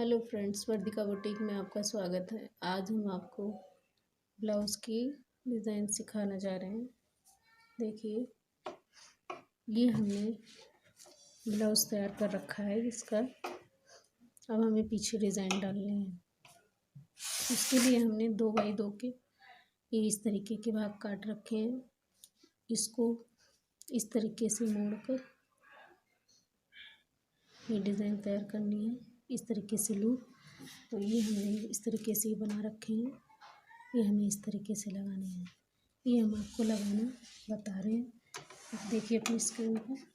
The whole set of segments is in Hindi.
हेलो फ्रेंड्स, वर्धिका बुटीक में आपका स्वागत है। आज हम आपको ब्लाउज़ की डिज़ाइन सिखाना जा रहे हैं। देखिए, ये हमने ब्लाउज़ तैयार कर रखा है इसका। अब हमें पीछे डिज़ाइन डालने हैं। उसके लिए हमने 2x2 के ये इस तरीके के भाग काट रखे हैं। इसको इस तरीके से मोड़कर ये डिज़ाइन तैयार करनी है। इस तरीके से लूँ तो ये हमने इस तरीके से ही बना रखे हैं। ये हमें इस तरीके से लगाने हैं। ये हम आपको लगाना बता रहे हैं। आप देखिए अपनी स्क्रीन पर।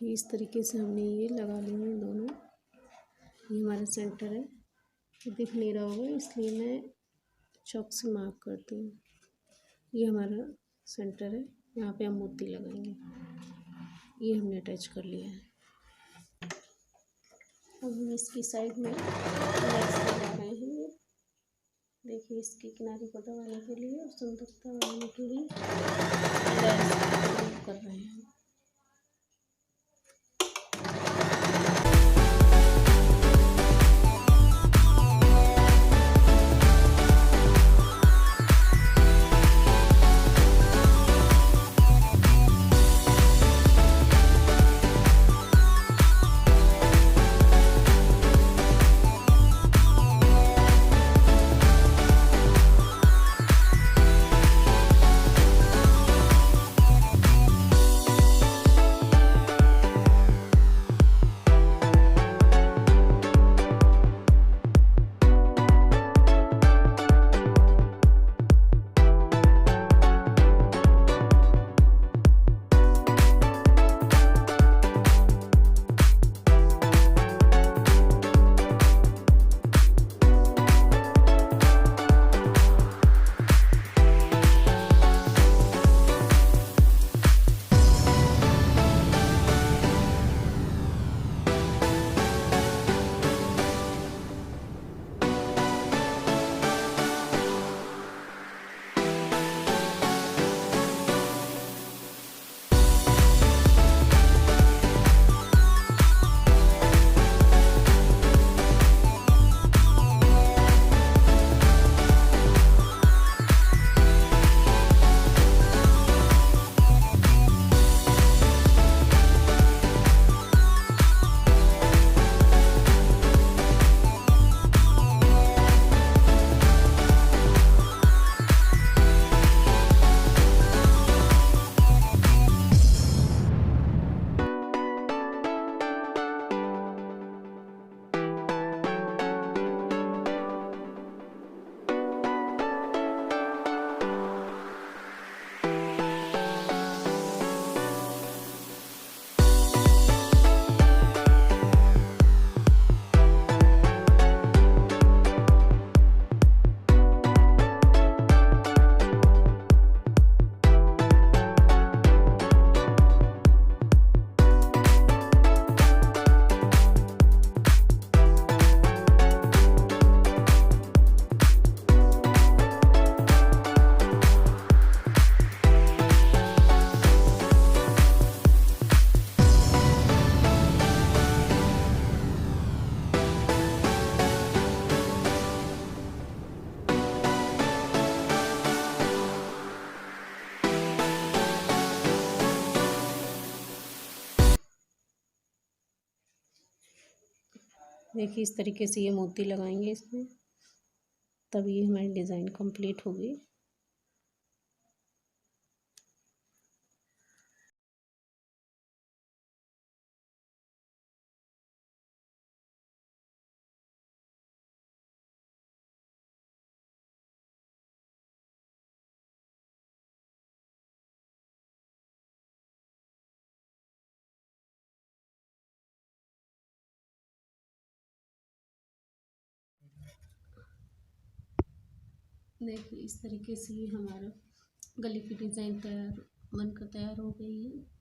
देखिए इस तरीके से हमने ये लगा लिए हैं दोनों। ये हमारा सेंटर है, दिख नहीं रहा होगा इसलिए मैं चॉक से मार्क करती हूँ। ये हमारा सेंटर है, यहाँ पे हम मोती लगाएंगे। ये हमने अटैच कर लिया है। अब हम इसकी साइड में लेस लगा रहे हैं। ये देखिए इसके किनारे को दबाने के लिए और सुंदरता बढ़ाने के लिए लेस कर रहे हैं। देखिए इस तरीके से ये मोती लगाएंगे इसमें, तब ये हमारी डिज़ाइन कंप्लीट होगी। देखिए इस तरीके से ये हमारा गले की डिज़ाइन बनकर तैयार हो गई है।